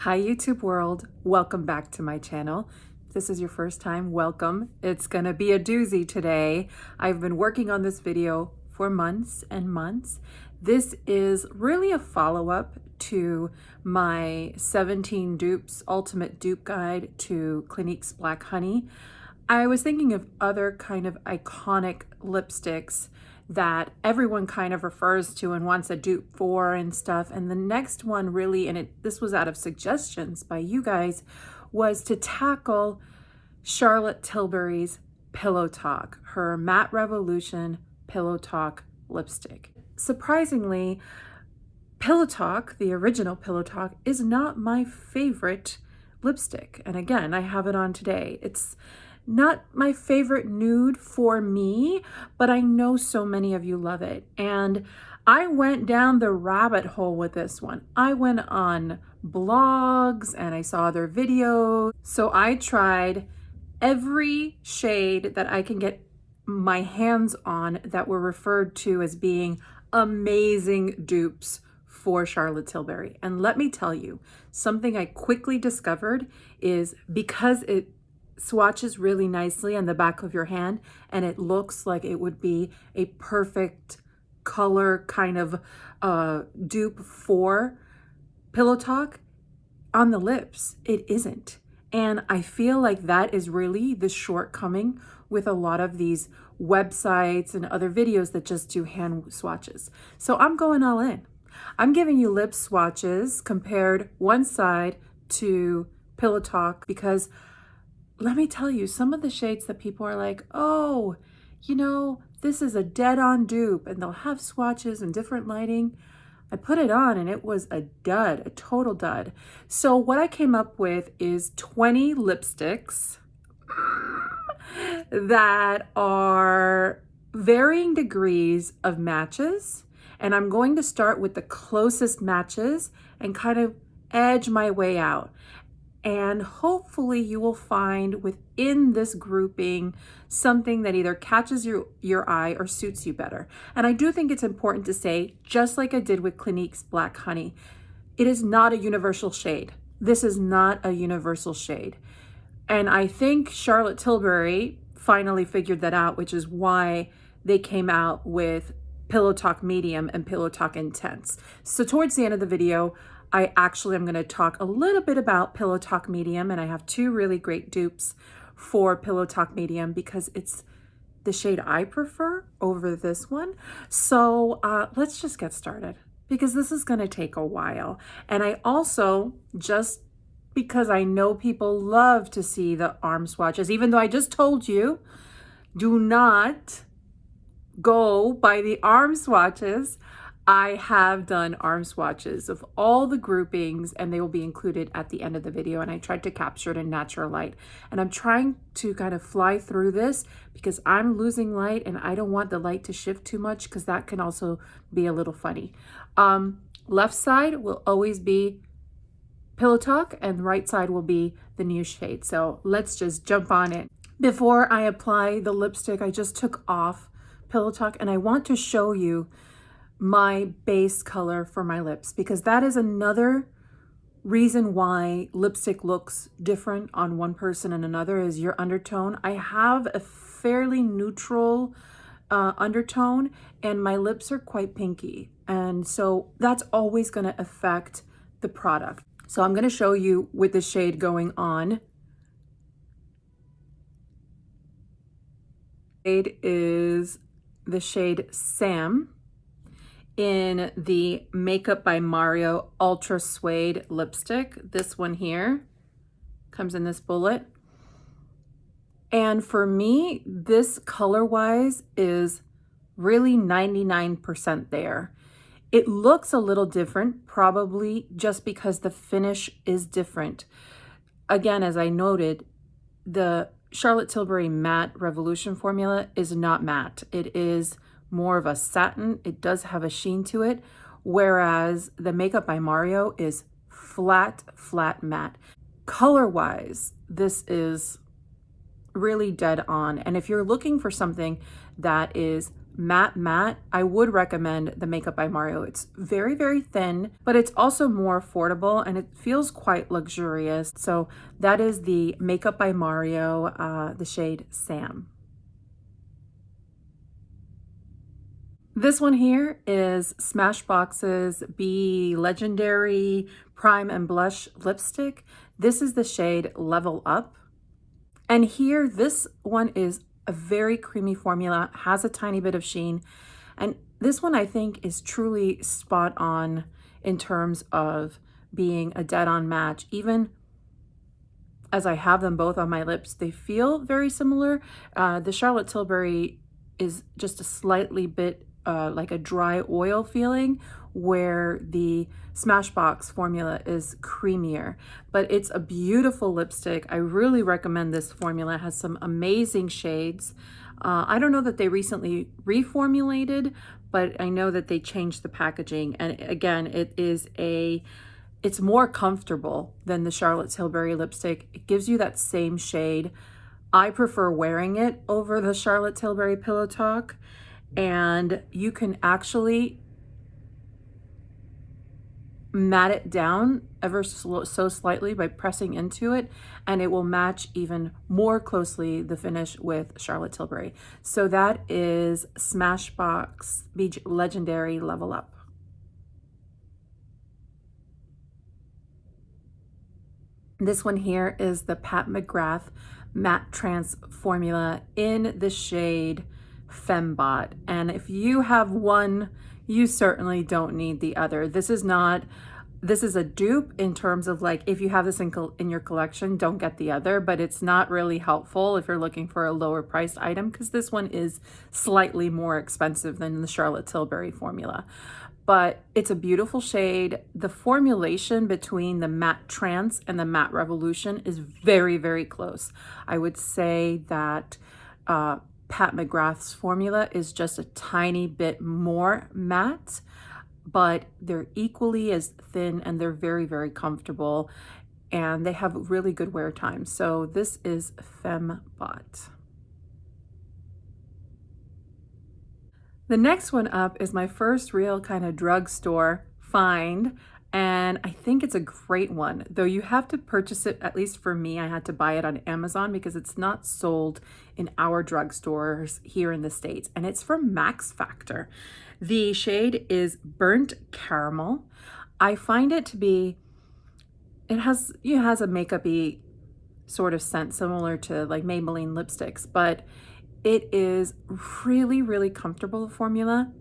Hi YouTube world, welcome back to my channel. If this is your first time, welcome. It's gonna be a doozy today. I've been working on this video for months and months. This is really a follow-up to my 17 dupes ultimate dupe guide to Clinique's Black Honey. I was thinking of other kind of iconic lipsticks that everyone kind of refers to and wants a dupe for and stuff. And the next one really, and this was out of suggestions by you guys, was to tackle Charlotte Tilbury's Pillow Talk, her Matte Revolution Pillow Talk lipstick. Surprisingly, Pillow Talk, the original Pillow Talk, is not my favorite lipstick. And again, I have it on today. It's not my favorite nude for me, but I know so many of you love it. And I went down the rabbit hole with this one. I went on blogs and I saw their videos. So I tried every shade that I can get my hands on that were referred to as being amazing dupes for Charlotte Tilbury. And let me tell you, something I quickly discovered is because it swatches really nicely on the back of your hand and it looks like it would be a perfect color kind of dupe for Pillow Talk, on the lips it isn't. And I feel like that is really the shortcoming with a lot of these websites and other videos that just do hand swatches. So I'm going all in. I'm giving you lip swatches compared one side to Pillow Talk, because let me tell you, some of the shades that people are like, oh, you know, this is a dead-on dupe, and they'll have swatches and different lighting. I put it on and it was a dud, a total dud. So what I came up with is 20 lipsticks that are varying degrees of matches. And I'm going to start with the closest matches and kind of edge my way out. And hopefully you will find within this grouping something that either catches your eye or suits you better. And I do think it's important to say, just like I did with Clinique's Black Honey, it is not a universal shade. This is not a universal shade. And I think Charlotte Tilbury finally figured that out, which is why they came out with Pillow Talk Medium and Pillow Talk Intense. So towards the end of the video, I actually am going to talk a little bit about Pillow Talk Medium, and I have two really great dupes for Pillow Talk Medium because it's the shade I prefer over this one. So let's just get started, because this is going to take a while. And I also, just because I know people love to see the arm swatches, even though I just told you, do not go by the arm swatches, I have done arm swatches of all the groupings, and they will be included at the end of the video. And I tried to capture it in natural light. And I'm trying to kind of fly through this because I'm losing light and I don't want the light to shift too much, because that can also be a little funny. Left side will always be Pillow Talk and right side will be the new shade. So let's just jump on it. Before I apply the lipstick, I just took off Pillow Talk, and I want to show you my base color for my lips, because that is another reason why lipstick looks different on one person and another, is your undertone. I have a fairly neutral undertone and my lips are quite pinky, and so that's always going to affect the product. So I'm going to show you with the shade going on. Shade is the shade Sam in the Makeup by Mario Ultra Suede lipstick. This one here comes in this bullet. And for me, this color-wise is really 99% there. It looks a little different, probably just because the finish is different. Again, as I noted, the Charlotte Tilbury Matte Revolution formula is not matte. It is more of a satin. It does have a sheen to it, whereas the Makeup by Mario is flat matte. Color-wise, this is really dead on. And if you're looking for something that is matte, I would recommend the Makeup by Mario. It's very, very thin, but it's also more affordable and it feels quite luxurious. So that is the Makeup by Mario, the shade Sam. This one here is Smashbox's Be Legendary Prime and Blush Lipstick. This is the shade Level Up. And here, this one is a very creamy formula, has a tiny bit of sheen. And this one I think is truly spot on in terms of being a dead-on match. Even as I have them both on my lips, they feel very similar. The Charlotte Tilbury is just a slightly bit like a dry oil feeling, where the Smashbox formula is creamier, but it's a beautiful lipstick. I really recommend this formula. It has some amazing shades. I don't know that they recently reformulated, but I know that they changed the packaging. And again, it's more comfortable than the Charlotte Tilbury lipstick. It gives you that same shade. I prefer wearing it over the Charlotte Tilbury Pillow Talk. And you can actually matte it down ever so slightly by pressing into it, and it will match even more closely the finish with Charlotte Tilbury. So that is Smashbox Be Legendary Level Up. This one here is the Pat McGrath Mattetrance formula in the shade Femmebot. And if you have one, you certainly don't need the other. This is a dupe in terms of like, if you have this in your collection, don't get the other, but it's not really helpful if you're looking for a lower priced item, because this one is slightly more expensive than the Charlotte Tilbury formula. But it's a beautiful shade. The formulation between the Mattetrance and the Matte Revolution is very, very close. I would say that Pat McGrath's formula is just a tiny bit more matte, but they're equally as thin and they're very, very comfortable, and they have really good wear time. So this is Femmebot. The next one up is my first real kind of drugstore find, and I think it's a great one, though you have to purchase it. At least for me, I had to buy it on Amazon because it's not sold in our drugstores here in the States, and it's from MaxFactor. The shade is Burnt Caramel. I find it to be, it has a makeup-y sort of scent similar to like Maybelline lipsticks, but it is really, really comfortable formula,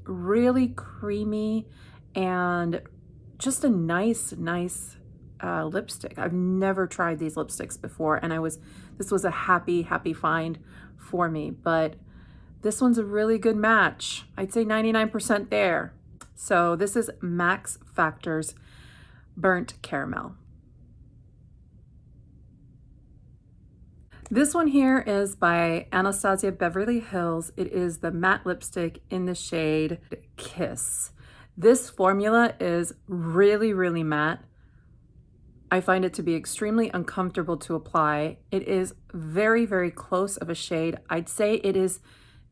really creamy, and just a nice lipstick. I've never tried these lipsticks before, and this was a happy find for me, but this one's a really good match. I'd say 99% there. So this is MaxFactor's Burnt Caramel. This one here is by Anastasia Beverly Hills. It is the matte lipstick in the shade Kiss. This formula is really, really matte. I find it to be extremely uncomfortable to apply. It is very, very close of a shade. I'd say it is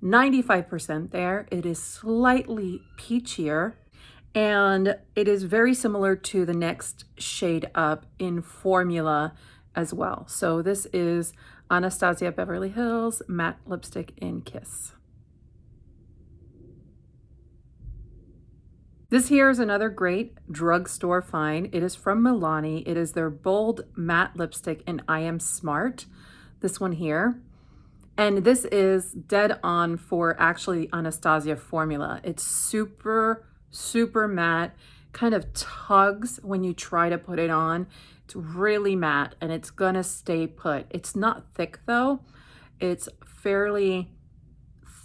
95% there. It is slightly peachier, and it is very similar to the next shade up in formula as well. So this is Anastasia Beverly Hills matte lipstick in Kiss. This here is another great drugstore find. It is from Milani. It is their bold matte lipstick in I Am Smart. This one here. And this is dead on for actually the Anastasia formula. It's super, super matte, kind of tugs when you try to put it on. It's really matte and it's gonna stay put. It's not thick though. It's fairly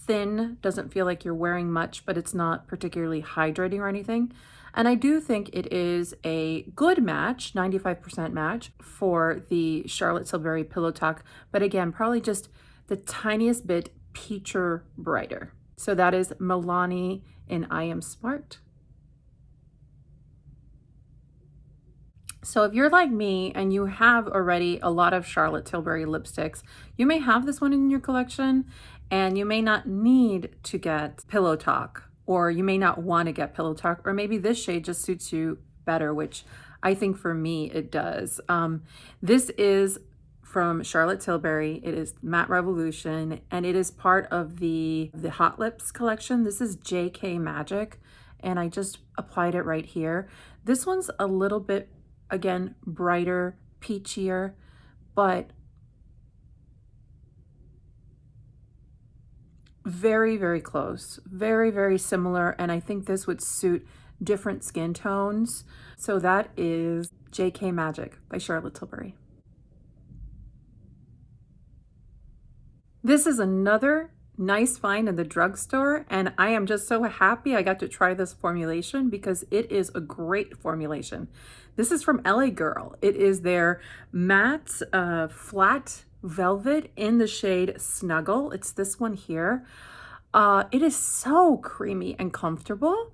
thin, doesn't feel like you're wearing much, but it's not particularly hydrating or anything. And I do think it is a good match, 95% match for the Charlotte Tilbury Pillow Talk, but again, probably just the tiniest bit peacher brighter. So that is Milani in I Am Smart. So if you're like me and you have already a lot of Charlotte Tilbury lipsticks, you may have this one in your collection And you may not need to get Pillow Talk, or you may not want to get Pillow Talk, or maybe this shade just suits you better, which I think for me it does. This is from Charlotte Tilbury. It is Matte Revolution, and it is part of the Hot Lips collection. This is JK Magic, and I just applied it right here. This one's a little bit, again, brighter, peachier, but very, very close, very, very similar. And I think this would suit different skin tones. So that is JK Magic by Charlotte Tilbury. This is another nice find in the drugstore, and I am just so happy I got to try this formulation because it is a great formulation. This is from LA Girl. It is their matte flat velvet in the shade Snuggle. It's this one here. It is so creamy and comfortable.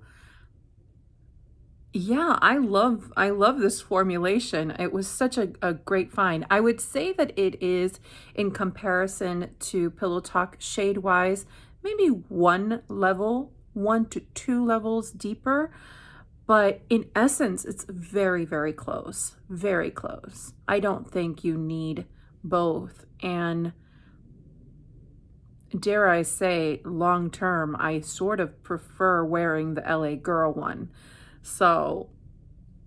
Yeah, I love this formulation. It was such a great find. I would say that it is, in comparison to Pillow Talk shade-wise, maybe one to two levels deeper. But in essence, it's very, very close. Very close. I don't think you need both. And dare I say, long term, I sort of prefer wearing the LA Girl one. So,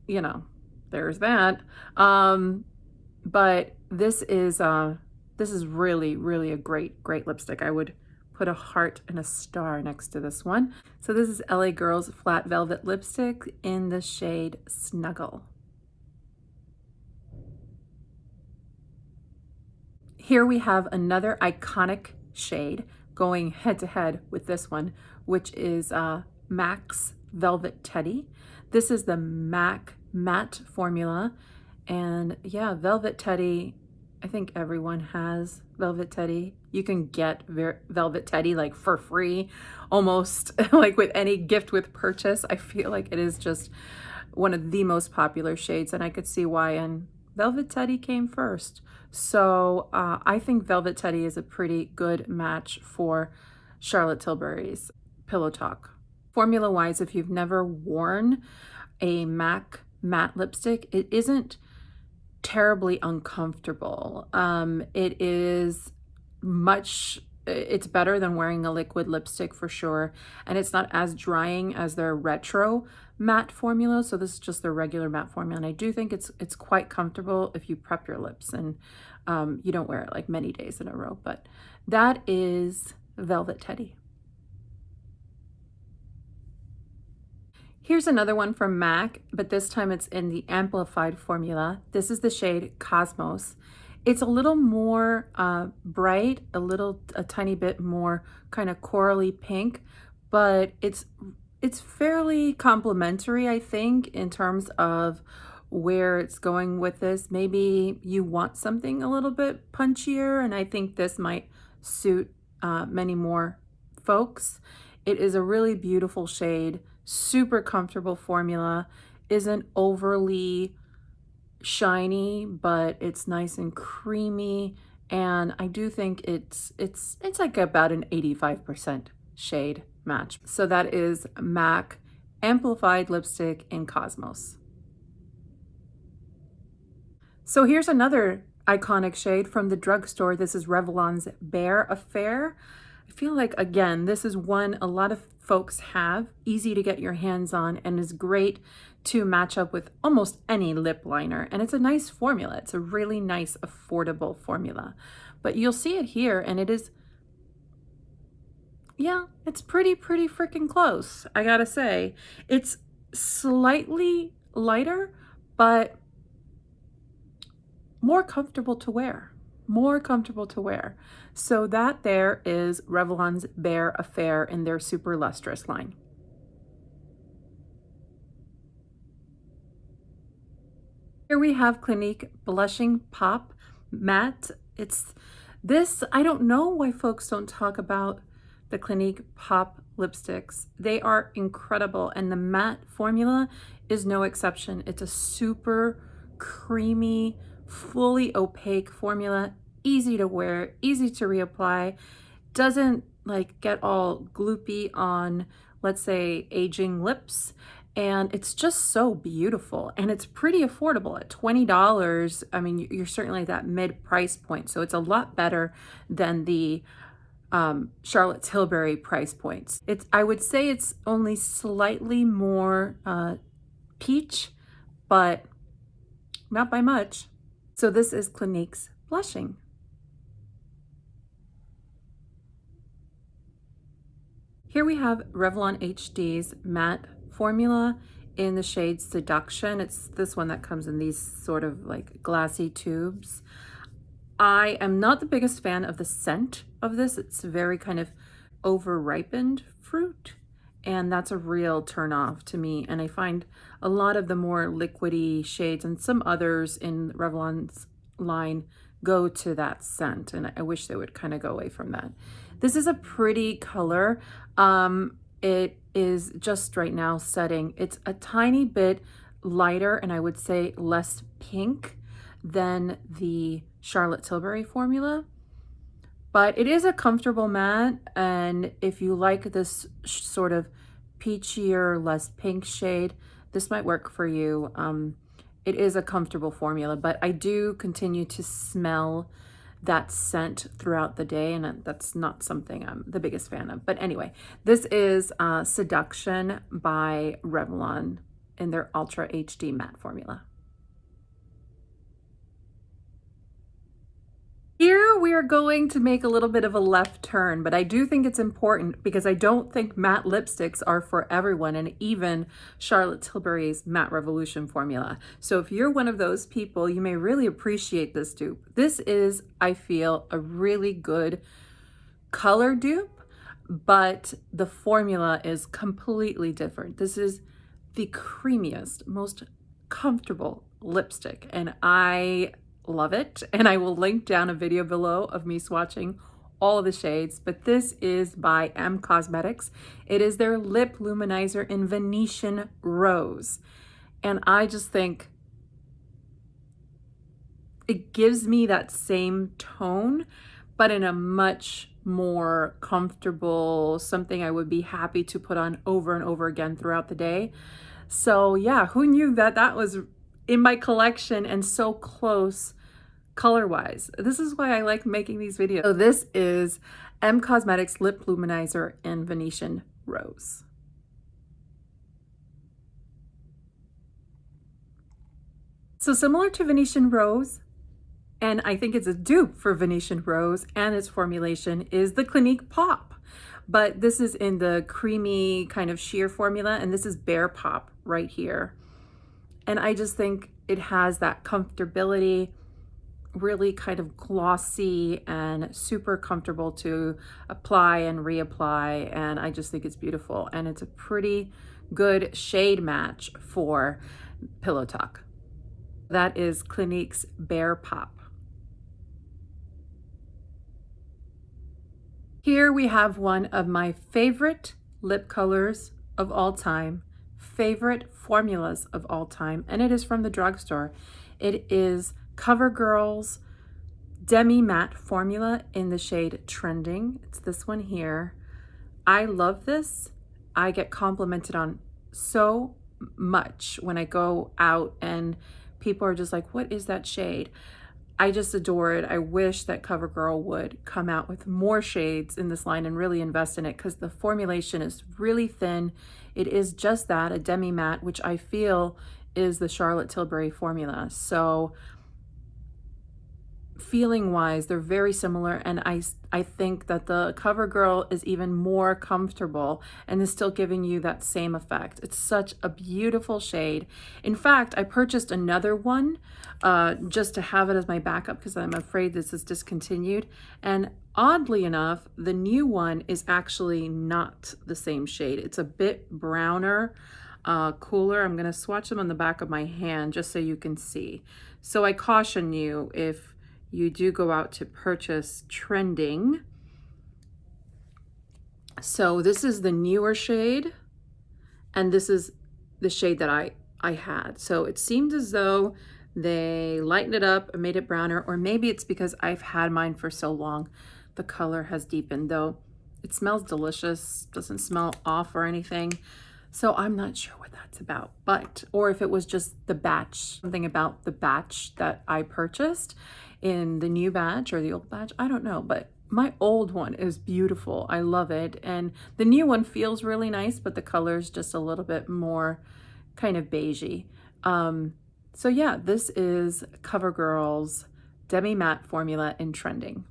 you know, there's that. But this is really, really a great lipstick. I would put a heart and a star next to this one. So this is LA Girl's Flat Velvet Lipstick in the shade Snuggle. Here we have another iconic shade going head to head with this one, which is Max Velvet Teddy. This is the MAC matte formula, and yeah, Velvet Teddy, I think everyone has Velvet Teddy. You can get Velvet Teddy like for free, almost like with any gift with purchase. I feel like it is just one of the most popular shades, and I could see why, and Velvet Teddy came first. So I think Velvet Teddy is a pretty good match for Charlotte Tilbury's Pillow Talk. Formula wise, if you've never worn a MAC matte lipstick, it isn't terribly uncomfortable. It is it's better than wearing a liquid lipstick for sure. And it's not as drying as their retro matte formula. So this is just their regular matte formula. And I do think it's quite comfortable if you prep your lips and you don't wear it like many days in a row. But that is Velvet Teddy. Here's another one from MAC, but this time it's in the amplified formula. This is the shade Cosmos. It's a little more bright, a tiny bit more kind of corally pink, but it's fairly complementary, I think, in terms of where it's going with this. Maybe you want something a little bit punchier, and I think this might suit many more folks. It is a really beautiful shade. Super comfortable formula, isn't overly shiny, but it's nice and creamy, and I do think it's like about an 85% shade match. So that is MAC Amplified Lipstick in Cosmos. So here's another iconic shade from the drugstore. This is Revlon's Bare Affair. I feel like, again, this is one a lot of folks have, easy to get your hands on, and is great to match up with almost any lip liner. And it's a nice formula. It's a really nice, affordable formula. But you'll see it here, and it is, yeah, it's pretty freaking close, I gotta say. It's slightly lighter, but more comfortable to wear. More comfortable to wear. So that there is Revlon's Bare Affair in their Super Lustrous line. Here we have Clinique Blushing Pop Matte. It's this, I don't know why folks don't talk about the Clinique Pop lipsticks. They are incredible, and the matte formula is no exception. It's a super creamy, fully opaque formula, easy to wear, easy to reapply. doesn't like get all gloopy on, let's say, aging lips. And it's just so beautiful, and it's pretty affordable at $20. I mean, you're certainly at that mid price point, so it's a lot better than the Charlotte Tilbury price points. I would say it's only slightly more peach, but not by much. So this is Clinique's blushing. Here we have Revlon HD's matte formula in the shade Seduction. It's this one that comes in these sort of like glassy tubes. I am not the biggest fan of the scent of this. It's very kind of over-ripened fruit, and that's a real turn off to me. And I find a lot of the more liquidy shades and some others in Revlon's line go to that scent, and I wish they would kind of go away from that. This is a pretty color. It is just right now setting. It's a tiny bit lighter, and I would say less pink than the Charlotte Tilbury formula, but it is a comfortable matte, and if you like this sort of peachier, less pink shade, this might work for you. It is a comfortable formula, but I do continue to smell that scent throughout the day, and that's not something I'm the biggest fan of. But anyway, this is Seduction by Revlon in their Ultra HD matte formula. Here we are going to make a little bit of a left turn, but I do think it's important because I don't think matte lipsticks are for everyone, and even Charlotte Tilbury's Matte Revolution formula. So if you're one of those people, you may really appreciate this dupe. This is, I feel, a really good color dupe, but the formula is completely different. This is the creamiest, most comfortable lipstick, and I love it, and I will link down a video below of me swatching all of the shades. But this is by M Cosmetics. It is their lip luminizer in Venetian Rose, and I just think it gives me that same tone, but in a much more comfortable, something I would be happy to put on over and over again throughout the day. So yeah, who knew that that was in my collection and so close color-wise. This is why I like making these videos. So this is M Cosmetics Lip Luminizer in Venetian Rose. So similar to Venetian Rose, and I think it's a dupe for Venetian Rose, and its formulation is the Clinique Pop. But this is in the creamy kind of sheer formula, and this is Bare Pop right here. And I just think it has that comfortability, really kind of glossy and super comfortable to apply and reapply. And I just think it's beautiful. And it's a pretty good shade match for Pillow Talk. That is Clinique's Bare Pop. Here we have one of my favorite lip colors of all time, favorite formulas of all time, and it is from the drugstore. It is CoverGirl's Demi-Matte formula in the shade Trending. It's this one here. I love this. I get complimented on so much when I go out and people are just like, what is that shade? I just adore it. I wish that CoverGirl would come out with more shades in this line and really invest in it, because the formulation is really thin. It is just that, a demi-matte, which I feel is the Charlotte Tilbury formula. So feeling wise, they're very similar, and I think that the CoverGirl is even more comfortable and is still giving you that same effect. It's such a beautiful shade. In fact, I purchased another one just to have it as my backup because I'm afraid this is discontinued. And oddly enough, the new one is actually not the same shade. It's a bit browner, cooler. I'm going to swatch them on the back of my hand just so you can see. So I caution you, if you do go out to purchase Trending. So this is the newer shade, and this is the shade that I had. So it seems as though they lightened it up and made it browner, or maybe it's because I've had mine for so long the color has deepened, though it smells delicious, doesn't smell off or anything. So I'm not sure what that's about, but, or if it was just the batch, something about the batch that I purchased in the new batch or the old batch, I don't know, but my old one is beautiful. I love it. And the new one feels really nice, but the color is just a little bit more kind of beigey. So yeah, this is CoverGirl's Demi-Matte formula in Trending.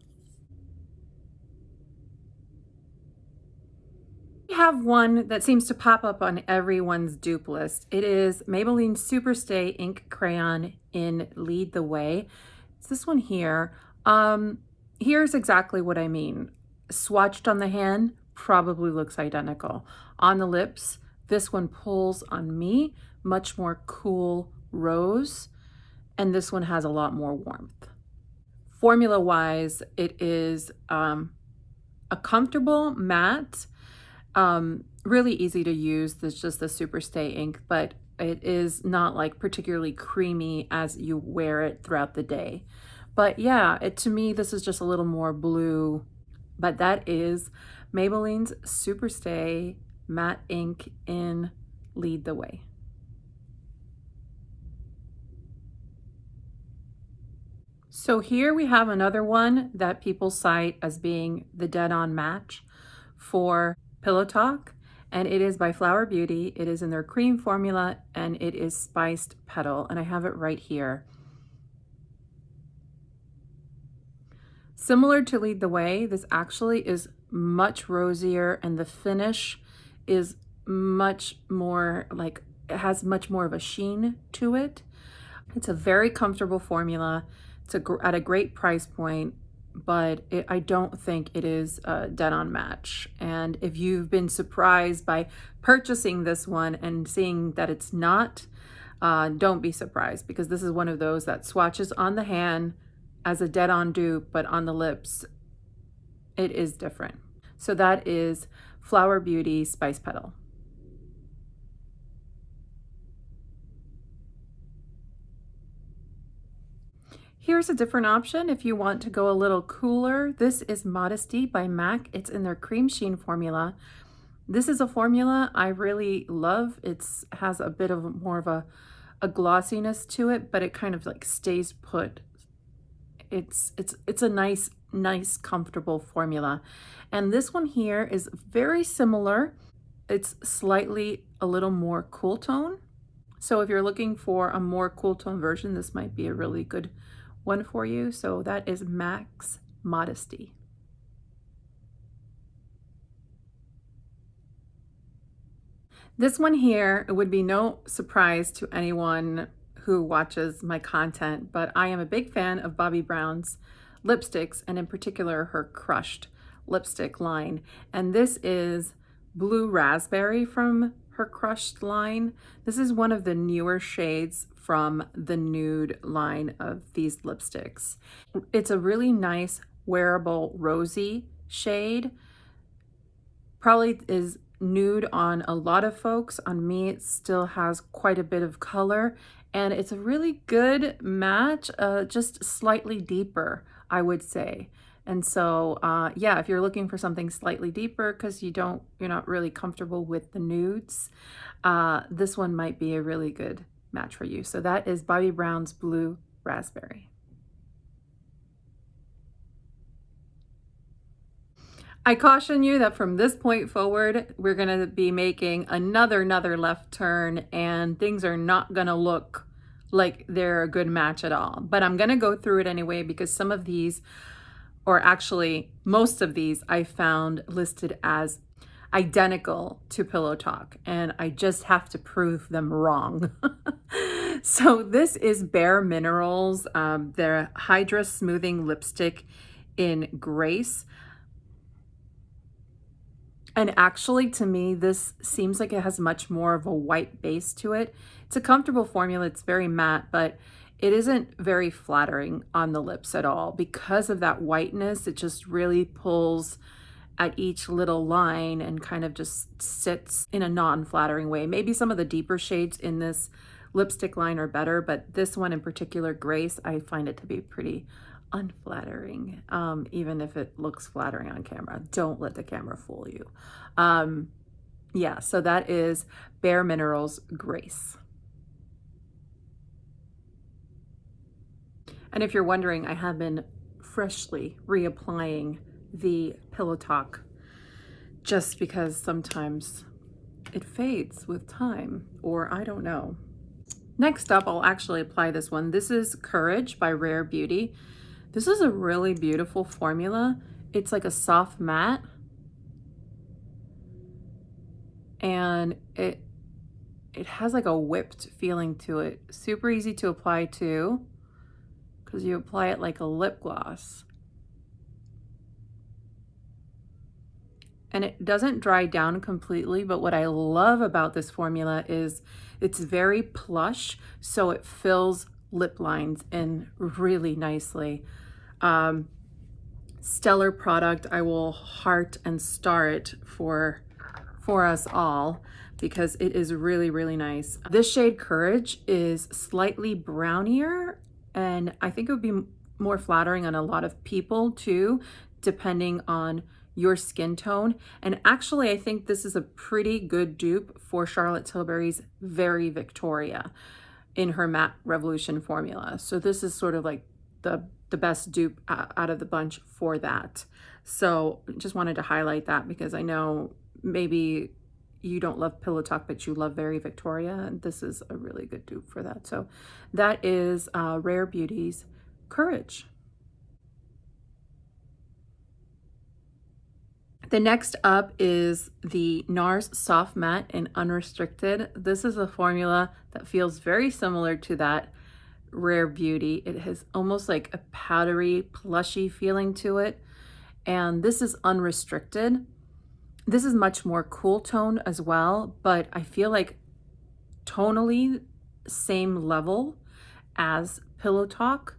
We have one that seems to pop up on everyone's dupe list. It is Maybelline Superstay Ink Crayon in Lead the Way. It's this one here. Here's exactly what I mean. Swatched on the hand, probably looks identical. On the lips, this one pulls on me, much more cool rose, and this one has a lot more warmth. Formula-wise, it is a comfortable matte, really easy to use. There's just the Superstay ink, but it is not like particularly creamy as you wear it throughout the day. But yeah, to me, this is just a little more blue, but that is Maybelline's Superstay Matte Ink in Lead the Way. So here we have another one that people cite as being the dead-on match for Pillow Talk, and it is by Flower Beauty. It is in their cream formula, and it is Spiced Petal, and I have it right here. Similar to Lead the Way, this actually is much rosier, and the finish is much more like, it has much more of a sheen to it. It's a very comfortable formula. It's at a great price point, but I don't think it is a dead-on match. And if you've been surprised by purchasing this one and seeing that it's not, don't be surprised, because this is one of those that swatches on the hand as a dead-on dupe, but on the lips, it is different. So that is Flower Beauty Spice Petal. Here's a different option if you want to go a little cooler. This is Modesty by MAC. It's in their cream sheen formula. This is a formula I really love. It has a bit of more of a glossiness to it, but it kind of like stays put. It's a nice, comfortable formula. And this one here is very similar. It's slightly a little more cool tone. So if you're looking for a more cool tone version, this might be a really good one for you. So that is MAC's Modesty. This one here, it would be no surprise to anyone who watches my content, but I am a big fan of Bobbi Brown's lipsticks, and in particular her Crushed lipstick line. And this is Blue Raspberry from her Crushed line. This is one of the newer shades from the nude line of these lipsticks. It's a really nice wearable rosy shade. Probably is nude on a lot of folks. On me, it still has quite a bit of color, and it's a really good match, just slightly deeper, I would say. And so, yeah, if you're looking for something slightly deeper because you're not really comfortable with the nudes, this one might be a really good match for you. So that is Bobbi Brown's Blue Raspberry. I caution you that from this point forward, we're going to be making another left turn, and things are not going to look like they're a good match at all. But I'm going to go through it anyway, because some of these, or actually most of these, I found listed as identical to Pillow Talk, and I just have to prove them wrong. So this is Bare Minerals, their Hydra Smoothing Lipstick in Grace. And actually, to me, this seems like it has much more of a white base to it. It's a comfortable formula. It's very matte, but it isn't very flattering on the lips at all. Because of that whiteness, it just really pulls at each little line and kind of just sits in a non-flattering way. Maybe some of the deeper shades in this lipstick line are better, but this one in particular, Grace, I find it to be pretty unflattering, even if it looks flattering on camera. Don't let the camera fool you. Yeah, so that is Bare Minerals Grace. And if you're wondering, I have been freshly reapplying the Pillow Talk just because sometimes it fades with time, or I don't know. Next up, I'll actually apply this one. This is Courage by Rare Beauty. This is a really beautiful formula. It's like a soft matte, and it has like a whipped feeling to it. Super easy to apply too, because you apply it like a lip gloss. And it doesn't dry down completely, but what I love about this formula is it's very plush, so it fills lip lines in really nicely. Stellar product. I will heart and star it for us all because it is really, really nice. This shade Courage is slightly brownier, and I think it would be more flattering on a lot of people too, depending on your skin tone. And actually, I think this is a pretty good dupe for Charlotte Tilbury's Very Victoria in her Matte Revolution formula. So this is sort of like the best dupe out of the bunch for that. So just wanted to highlight that because I know maybe you don't love Pillow Talk, but you love Very Victoria, and this is a really good dupe for that. So that is Rare Beauty's Courage. The next up is the Nars Soft Matte in Unrestricted. This is a formula that feels very similar to that Rare Beauty. It has almost like a powdery, plushy feeling to it. And this is Unrestricted. This is much more cool tone as well, but I feel like tonally same level as Pillow Talk,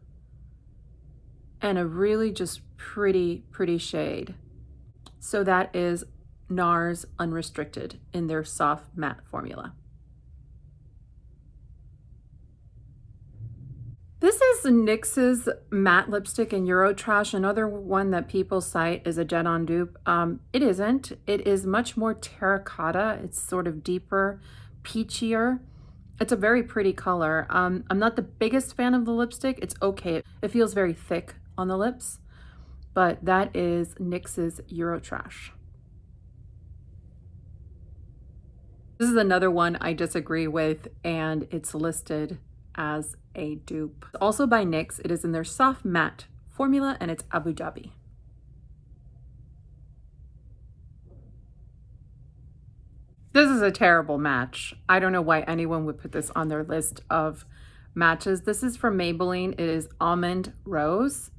and a really just pretty shade. So that is Nars Unrestricted in their soft matte formula. This is NYX's matte lipstick in Eurotrash. Another one that people cite is a dead-on dupe. It isn't. It is much more terracotta. It's sort of deeper, peachier. It's a very pretty color. I'm not the biggest fan of the lipstick. It's okay. It feels very thick on the lips, but that is NYX's Eurotrash. This is another one I disagree with, and it's listed as a dupe. Also by NYX, it is in their soft matte formula, and it's Abu Dhabi. This is a terrible match. I don't know why anyone would put this on their list of matches. This is from Maybelline. It is Almond Rose.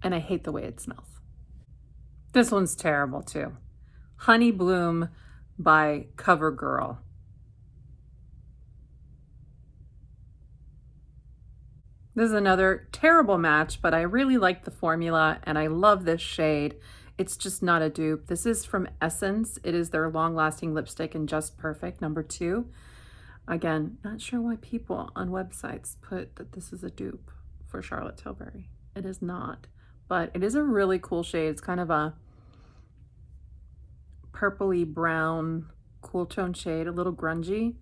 And I hate the way it smells. This one's terrible too. Honey Bloom by CoverGirl. This is another terrible match, but I really like the formula and I love this shade. It's just not a dupe. This is from Essence. It is their long-lasting lipstick in Just Perfect, #2. Again, not sure why people on websites put that this is a dupe for Charlotte Tilbury. It is not, but it is a really cool shade. It's kind of a purpley brown cool tone shade, a little grungy.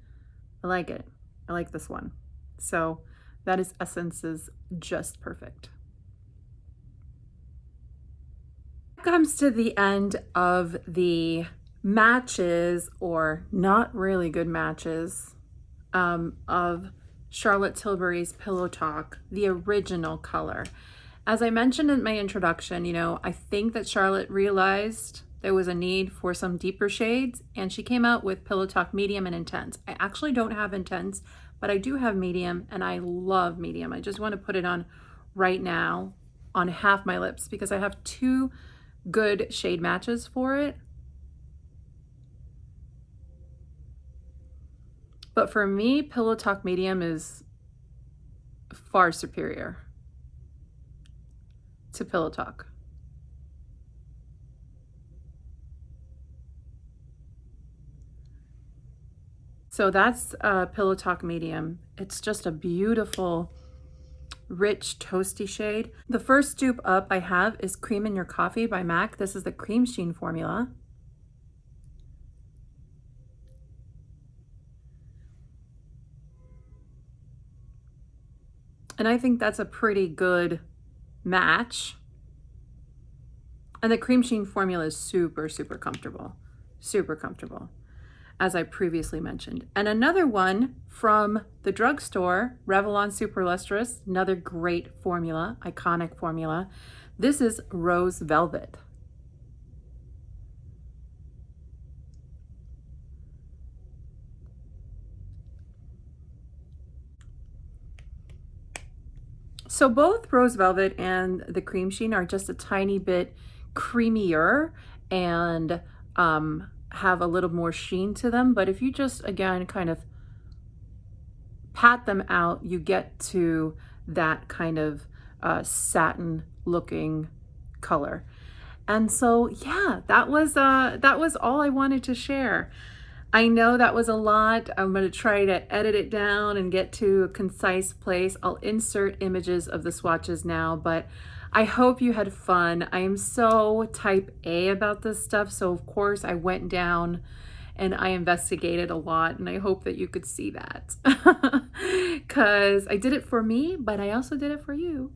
I like it. I like this one. So that is Essence's Just Perfect. Comes to the end of the matches, or not really good matches, of Charlotte Tilbury's Pillow Talk, the original color. As I mentioned in my introduction, you know, I think that Charlotte realized there was a need for some deeper shades, and she came out with Pillow Talk Medium and Intense. I actually don't have Intense, but I do have Medium, and I love Medium. I just want to put it on right now on half my lips because I have 2 good shade matches for it. But for me, Pillow Talk Medium is far superior to Pillow Talk. So that's Pillow Talk Medium. It's just a beautiful, rich, toasty shade. The first dupe up I have is Cream in Your Coffee by MAC. This is the cream sheen formula. And I think that's a pretty good match. And the cream sheen formula is super, super comfortable. Super comfortable, as I previously mentioned. And another one from the drugstore, Revlon Super Lustrous, another great formula, iconic formula. This is Rose Velvet. So both Rose Velvet and the cream sheen are just a tiny bit creamier and have a little more sheen to them. But if you just, again, kind of pat them out, you get to that kind of satin looking color. And so, yeah, that was all I wanted to share. I know that was a lot. I'm going to try to edit it down and get to a concise place. I'll insert images of the swatches now, but I hope you had fun. I am so type A about this stuff. So of course I went down and I investigated a lot, and I hope that you could see that because I did it for me, but I also did it for you.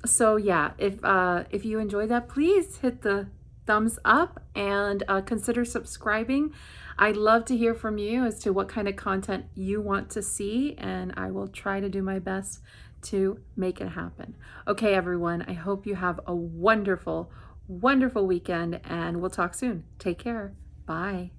So yeah, if you enjoyed that, please hit the thumbs up and consider subscribing. I'd love to hear from you as to what kind of content you want to see, and I will try to do my best to make it happen. Okay, everyone, I hope you have a wonderful, wonderful weekend, and we'll talk soon. Take care. Bye.